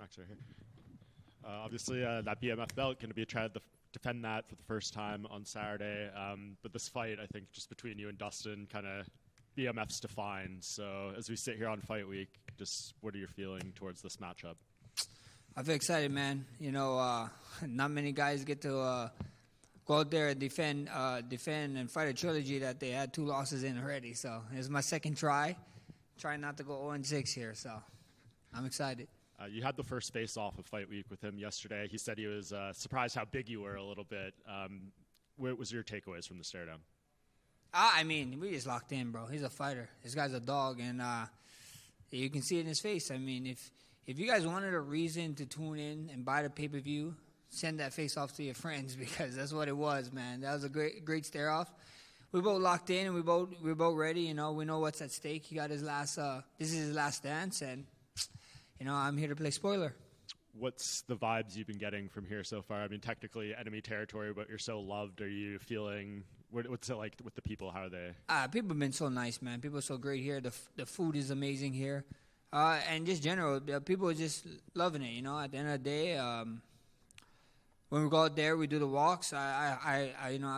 Max right here. Obviously, that BMF belt going to be trying to defend that for the first time on Saturday. But this fight, I think, just between you and Dustin, kind of BMF's defined. So as we sit here on fight week, just what are you feeling towards this matchup? I feel excited, man. Not many guys get to go out there and defend and fight a trilogy that they had 2 losses in already. So it's my second try. Trying not to go 0-6 here, so I'm excited. You had the first face-off of Fight Week with him yesterday. He said he was surprised how big you were a little bit. What was your takeaways from the stare-down? We just locked in, bro. He's a fighter. This guy's a dog, and you can see it in his face. I mean, if you guys wanted a reason to tune in and buy the pay-per-view, send that face-off to your friends because that's what it was, man. That was a great stare-off. We both locked in, and we're both ready. We know what's at stake. He got his last. This is his last dance, and I'm here to play spoiler. What's the vibes you've been getting from here so far? I mean, technically enemy territory, but you're so loved. Are you feeling? What's it like with the people? How are they? People have been so nice, man. People are so great here. The food is amazing here, and just general, people are just loving it. At the end of the day. When we go out there, we do the walks. I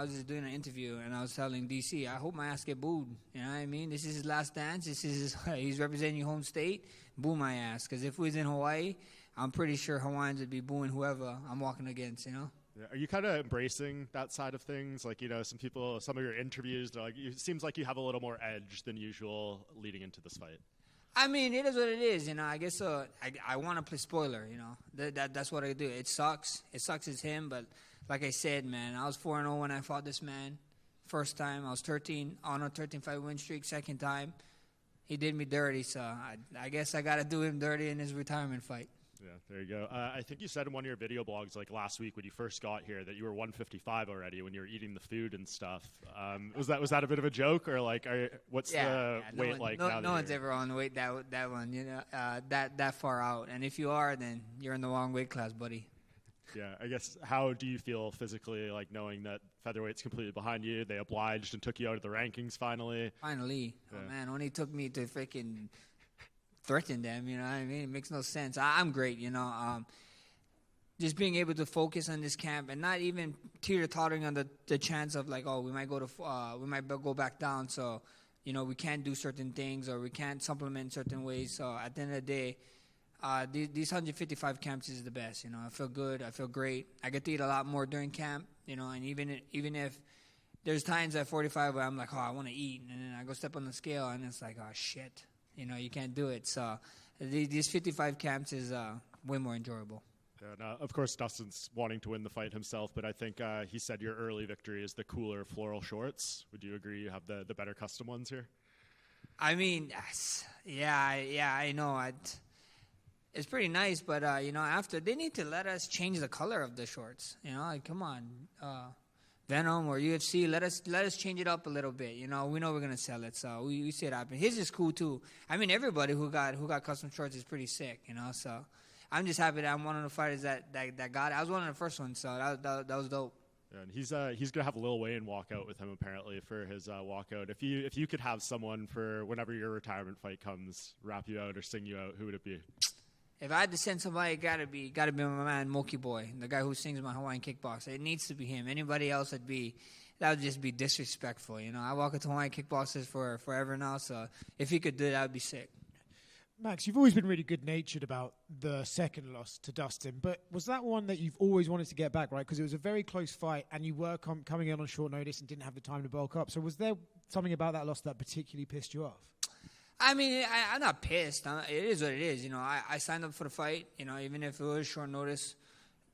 was just doing an interview, and I was telling DC, I hope my ass get booed. You know what I mean? This is his last dance. He's representing your home state. Boo my ass. Because if we was in Hawaii, I'm pretty sure Hawaiians would be booing whoever I'm walking against, Yeah. Are you kind of embracing that side of things? Like, some of your interviews, it seems like you have a little more edge than usual leading into this fight. I mean, it is what it is, I guess I want to play spoiler, That's what I do. It sucks. It sucks it's him, but like I said, man, I was 4-0 when I fought this man. First time, I was 13-5 win streak. Second time, he did me dirty, so I guess I got to do him dirty in his retirement fight. Yeah, there you go. I think you said in one of your video blogs, like last week when you first got here, that you were 155 already when you were eating the food and stuff. Was that a bit of a joke, or what's the weight like now? No one's ever on the weight that one, that far out. And if you are, then you're in the wrong weight class, buddy. Yeah, I guess. How do you feel physically, like knowing that featherweight's completely behind you? They obliged and took you out of the rankings finally. Finally, yeah. Oh man, only took me to freaking. Threaten them, you know what I mean? It makes no sense. I'm great, just being able to focus on this camp and not even teeter-tottering on the chance of we might go back down, so we can't do certain things or we can't supplement certain ways. So at the end of the day, these 155 camps is the best. I feel good. I feel great. I get to eat a lot more during camp. And even if there's times at 45 where I'm like, I want to eat, and then I go step on the scale and it's like, oh shit. You can't do it. So these 55 camps is way more enjoyable. Yeah, now, of course, Dustin's wanting to win the fight himself, but I think he said your early victory is the cooler floral shorts. Would you agree you have the better custom ones here? I mean, yeah, I know. It's pretty nice, but, after they need to let us change the color of the shorts. Come on. Venom or UFC, let us change it up a little bit. We know we're gonna sell it, so we see it happen. His is cool too. I mean, everybody who got custom shorts is pretty sick, So I'm just happy that I'm one of the fighters that got it. I was one of the first ones, so that was dope. Yeah, and he's gonna have Lil Wayne walk out with him apparently for his walkout. If you could have someone for whenever your retirement fight comes, rap you out or sing you out, who would it be? If I had to send somebody, it gotta be my man Moki Boy, the guy who sings my Hawaiian kickboxer. It needs to be him. Anybody else that would just be disrespectful. I walk into Hawaiian kickboxers for forever now, so if he could do that, I'd be sick. Max, you've always been really good-natured about the second loss to Dustin, but was that one that you've always wanted to get back, right? Because it was a very close fight, and you were coming in on short notice and didn't have the time to bulk up. So was there something about that loss that particularly pissed you off? I mean, I'm not pissed. It is what it is. I signed up for the fight. Even if it was short notice,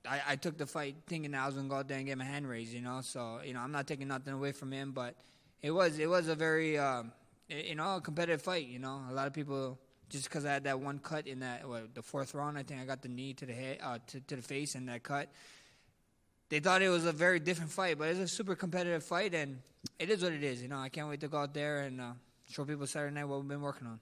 I took the fight thinking that I was going to go out there and get my hand raised, So, I'm not taking nothing away from him. But it was a very, competitive fight, A lot of people, just because I had that one cut in the fourth round, I think I got the knee to the head, to the face and that cut. They thought it was a very different fight, but it's a super competitive fight, and it is what it is. I can't wait to go out there and show people Saturday night what we've been working on.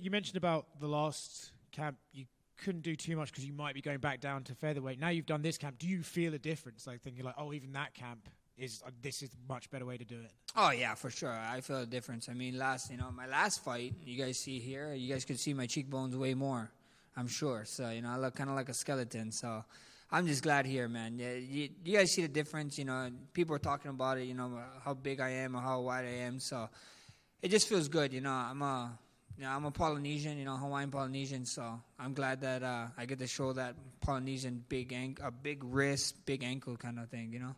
You mentioned about the last camp, you couldn't do too much because you might be going back down to featherweight. Now you've done this camp. Do you feel a difference? Thinking even that camp this is a much better way to do it. Oh yeah, for sure. I feel a difference. I mean, my last fight, you guys see here, you guys could see my cheekbones way more. I'm sure. So, you know, I look kind of like a skeleton. So I'm just glad here, man. Yeah, you guys see the difference. You know, people are talking about it, you know, how big I am or how wide I am. So it just feels good. You know, I'm a Polynesian, you know, Hawaiian Polynesian. So I'm glad that I get to show that Polynesian big wrist, big ankle kind of thing, you know.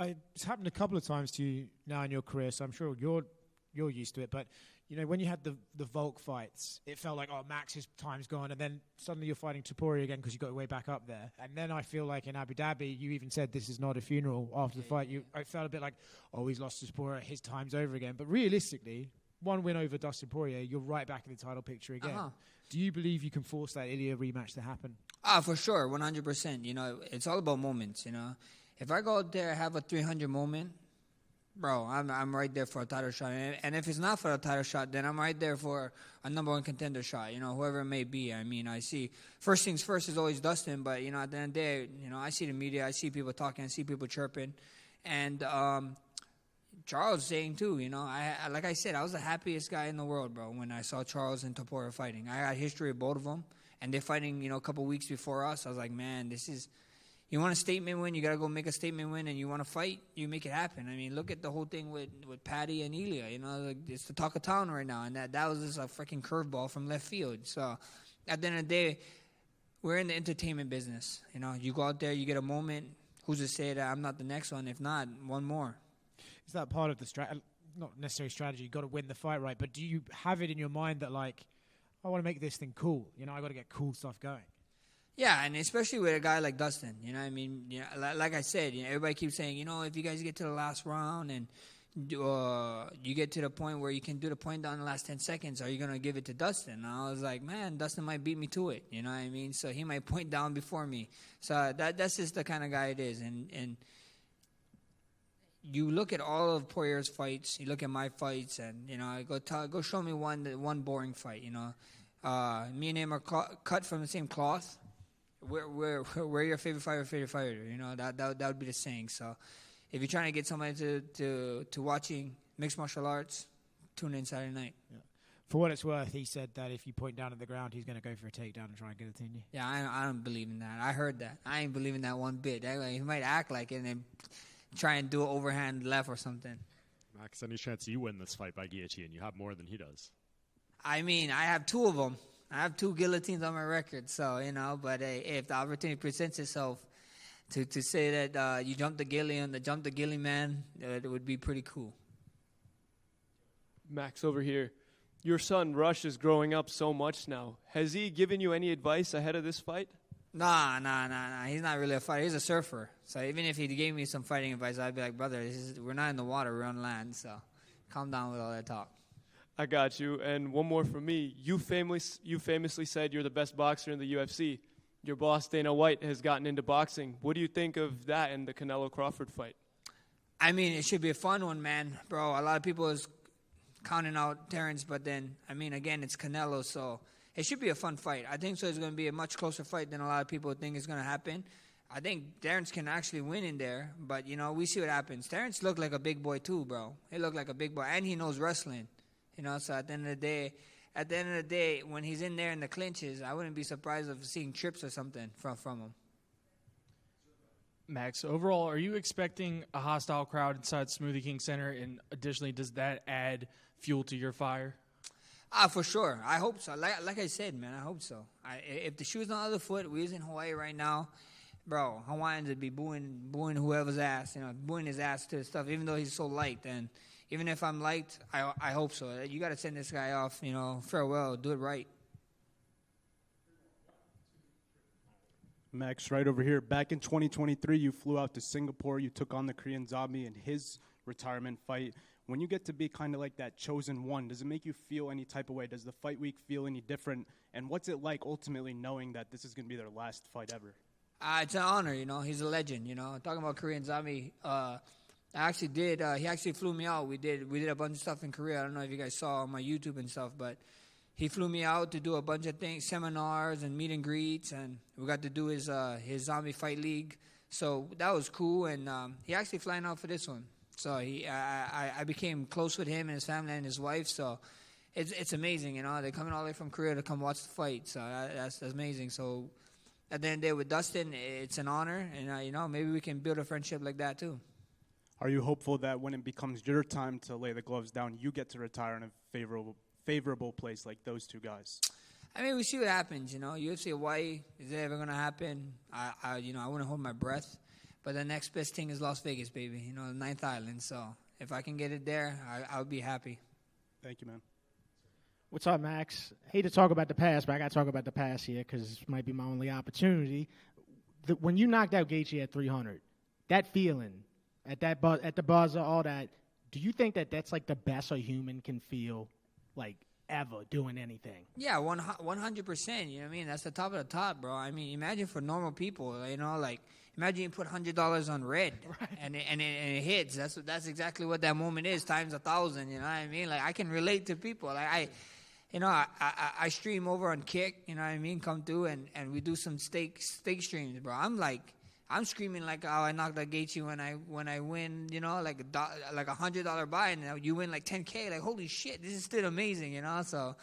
It's happened a couple of times to you now in your career, so I'm sure you're used to it. But you know, when you had the Volk fights, it felt like, oh, Max's time's gone, and then suddenly you're fighting Poirier again because you got your way back up there. And then I feel like in Abu Dhabi, you even said this is not a funeral after the fight. I felt a bit like, oh, he's lost to Poirier, his time's over again. But realistically, one win over Dustin Poirier, you're right back in the title picture again. Do you believe you can force that Ilya rematch to happen? For sure, 100%. You know, it's all about moments, you know. If I go out there, have a 300 moment, bro, I'm right there for a title shot. And if it's not for a title shot, then I'm right there for a number one contender shot, you know, whoever it may be. I mean, I see first things first is always Dustin, but, you know, at the end of the day, you know, I see the media, I see people talking, I see people chirping. And Charles saying, too, you know, I like I said, I was the happiest guy in the world, bro, when I saw Charles and Topuria fighting. I got history of both of them, and they're fighting, you know, a couple weeks before us. I was like, man, this is... You want a statement win, you got to go make a statement win, and you want to fight, you make it happen. I mean, look at the whole thing with Patty and Ilya. You know, like, it's the talk of town right now, and that was just a freaking curveball from left field. So at the end of the day, we're in the entertainment business. You know, you go out there, you get a moment. Who's to say that I'm not the next one? If not, one more. Is that part of the not necessarily strategy, you got to win the fight right, but do you have it in your mind that, like, I want to make this thing cool? You know, I got to get cool stuff going. Yeah, and especially with a guy like Dustin, you know what I mean? You know, like I said, you know, everybody keeps saying, you know, if you guys get to the last round and you get to the point where you can do the point down in the last 10 seconds, are you going to give it to Dustin? And I was like, man, Dustin might beat me to it, you know what I mean? So he might point down before me. So that's just the kind of guy it is. And you look at all of Poirier's fights, you look at my fights, and, you know, go show me one boring fight, you know. Me and him are cut from the same cloth. We're your favorite fighter. You know, that would be the saying. So if you're trying to get somebody to watching mixed martial arts, tune in Saturday night. Yeah. For what it's worth, he said that if you point down at the ground, he's going to go for a takedown and try and get it in you. Yeah, I don't believe in that. I heard that. I ain't believing that one bit. He might act like it and then try and do an overhand left or something. Max, any chance you win this fight by guillotine? You have more than he does. I mean, I have two of them. I have 2 guillotines on my record, so, you know, but if the opportunity presents itself to say that you jumped the ghillie and jump the ghillie man, it would be pretty cool. Max, over here, your son Rush is growing up so much now. Has he given you any advice ahead of this fight? Nah. He's not really a fighter. He's a surfer. So even if he gave me some fighting advice, I'd be like, brother, we're not in the water, we're on land, so calm down with all that talk. I got you. And one more from me. You famously said you're the best boxer in the UFC. Your boss, Dana White, has gotten into boxing. What do you think of that and the Canelo-Crawford fight? I mean, it should be a fun one, man. Bro, a lot of people is counting out Terrence, but then, I mean, again, it's Canelo, so it should be a fun fight. I think so. It's going to be a much closer fight than a lot of people think is going to happen. I think Terrence can actually win in there, but, you know, we see what happens. Terrence looked like a big boy too, bro. He looked like a big boy, and he knows wrestling. You know, so at the end of the day, when he's in there in the clinches, I wouldn't be surprised of seeing trips or something from him. Max, overall, are you expecting a hostile crowd inside Smoothie King Center? And additionally, does that add fuel to your fire? For sure. I hope so. Like I said, man, I hope so. If the shoe's on the other foot, we're in Hawaii right now, bro, Hawaiians would be booing whoever's ass, you know, booing his ass to stuff, even though he's so light. And even if I'm light, I hope so. You got to send this guy off, you know, farewell, do it right. Max, right over here. Back in 2023, you flew out to Singapore. You took on the Korean Zombie in his retirement fight. When you get to be kind of like that chosen one, does it make you feel any type of way? Does the fight week feel any different? And what's it like ultimately knowing that this is going to be their last fight ever? It's an honor, you know. He's a legend, you know. Talking about Korean Zombie, I actually did. He actually flew me out. We did a bunch of stuff in Korea. I don't know if you guys saw on my YouTube and stuff, but he flew me out to do a bunch of things, seminars and meet and greets, and we got to do his Zombie Fight League. So that was cool, and he actually flying out for this one. So I became close with him and his family and his wife. So it's amazing. You know, they're coming all the way from Korea to come watch the fight. So that's amazing. So at the end of the day with Dustin, it's an honor, and you know, maybe we can build a friendship like that too. Are you hopeful that when it becomes your time to lay the gloves down, you get to retire in a favorable place like those two guys? I mean, we see what happens. You know, UFC Hawaii, is it ever gonna happen? I wouldn't hold my breath. But the next best thing is Las Vegas, baby. You know, the ninth island. So if I can get it there, I'll be happy. Thank you, man. What's up, Max? Hate to talk about the past, but I got to talk about the past here because this might be my only opportunity. When you knocked out Gaethje at 300, that feeling at the buzzer, all that, do you think that that's like the best a human can feel, like ever doing anything? Yeah, 100%. You know what I mean? That's the top of the top, bro. I mean, imagine for normal people, you know, like imagine you put $100 on red, right, and it hits. That's exactly what that moment is times 1,000. You know what I mean? Like I can relate to people. Like I stream over on Kick. You know what I mean? Come through and we do some steak streams, bro. I'm screaming like, oh, I knocked out Gaethje when I win, you know, like $100 buy, and you win like 10K. Like, holy shit, this is still amazing, you know. So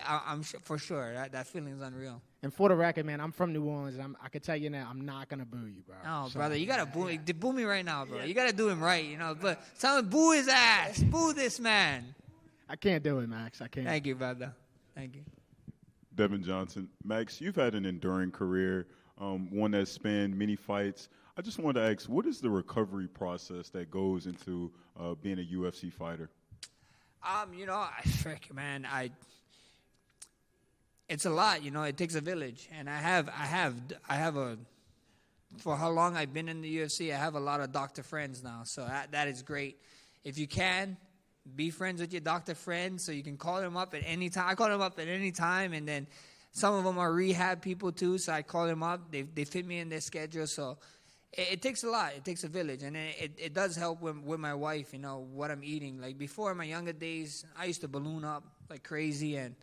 I'm for sure that feeling is unreal. And for the record, man, I'm from New Orleans, and I can tell you now, I'm not gonna boo you, bro. Oh, so, brother, you gotta boo me right now, bro. You gotta do him right, you know. But someone boo his ass, boo this man. I can't do it, Max. I can't. Thank you, brother. Thank you. Devin Johnson. Max, you've had an enduring career, one that spanned many fights. I just wanted to ask, what is the recovery process that goes into being a UFC fighter? You know, it's a lot. You know, it takes a village, and I have a. For how long I've been in the UFC, I have a lot of doctor friends now, so that is great. If you can, be friends with your doctor friends, so you can call them up at any time. I call them up at any time, and then some of them are rehab people too, so I call them up. They fit me in their schedule, so it takes a lot. It takes a village, and it does help with my wife, you know, what I'm eating. Like before, in my younger days, I used to balloon up like crazy and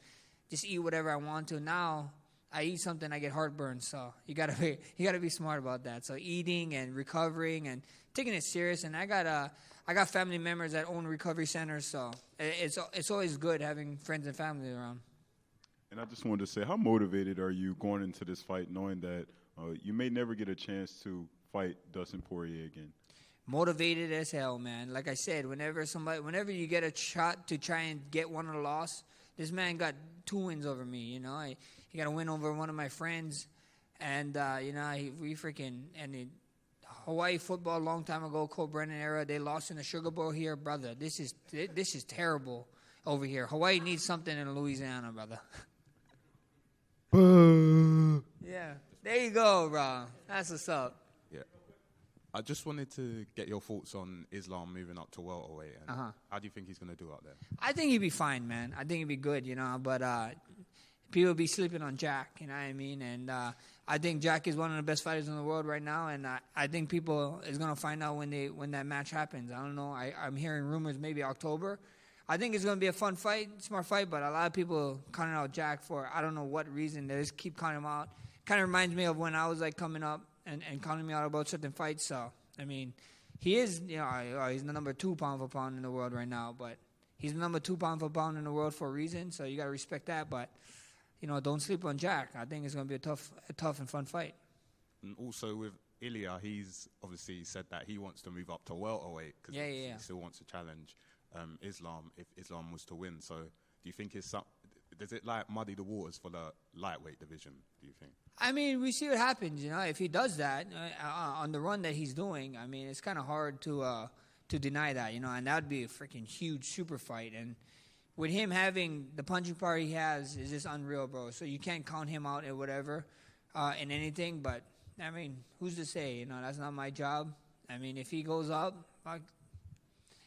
just eat whatever I want to. Now I eat something, I get heartburn. So you gotta be smart about that. So eating and recovering and taking it serious. And I got family members that own recovery centers, so it's always good having friends and family around. And I just wanted to say, how motivated are you going into this fight, knowing that you may never get a chance to fight Dustin Poirier again? Motivated as hell, man. Like I said, whenever you get a shot to try and get one of the loss, this man got 2 wins over me. You know, he got a win over one of my friends, and you know, Hawaii football a long time ago, Cole Brennan era, they lost in the Sugar Bowl here, brother. This is terrible over here. Hawaii needs something in Louisiana, brother. Yeah, there you go, bro. That's what's up. Yeah, I just wanted to get your thoughts on Islam moving up to welterweight. And how do you think he's going to do out there? I think he'd be fine, man. I think he'd be good, you know. But people be sleeping on Jack, you know what I mean? And I think Jack is one of the best fighters in the world right now. And I think people is going to find out when that match happens. I don't know. I'm hearing rumors maybe October. I think it's going to be a fun fight, smart fight. But a lot of people counting out Jack for I don't know what reason. They just keep counting him out. Kind of reminds me of when I was like coming up and counting me out about certain fights. So, I mean, he is, you know, he's the number 2 pound for pound in the world right now. But he's the number 2 pound for pound in the world for a reason. So you got to respect that. But, you know, don't sleep on Jack. I think it's going to be a tough and fun fight. And also with Ilya, he's obviously said that he wants to move up to welterweight because he still wants to challenge Islam if Islam was to win. So do you think does it like muddy the waters for the lightweight division, do you think? I mean, we see what happens, you know. If he does that on the run that he's doing, I mean, it's kind of hard to deny that, you know, and that would be a freaking huge super fight. And with him having the punching power he has is just unreal, bro. So you can't count him out in whatever, in anything. But, I mean, who's to say? You know, that's not my job. I mean, if he goes up,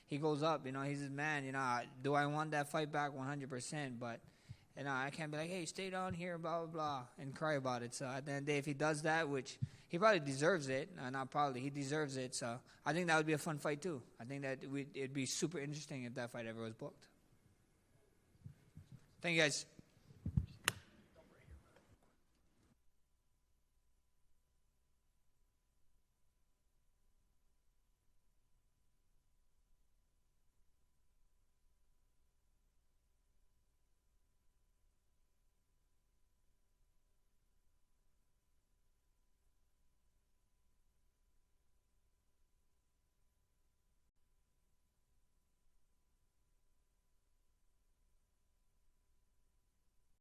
he goes up. You know, he's his man. You know, do I want that fight back 100%? But, you know, I can't be like, hey, stay down here, blah, blah, blah, and cry about it. So at the end of the day, if he does that, which he probably deserves it, not probably, he deserves it. So I think that would be a fun fight, too. I think that it'd be super interesting if that fight ever was booked. Thank you, guys.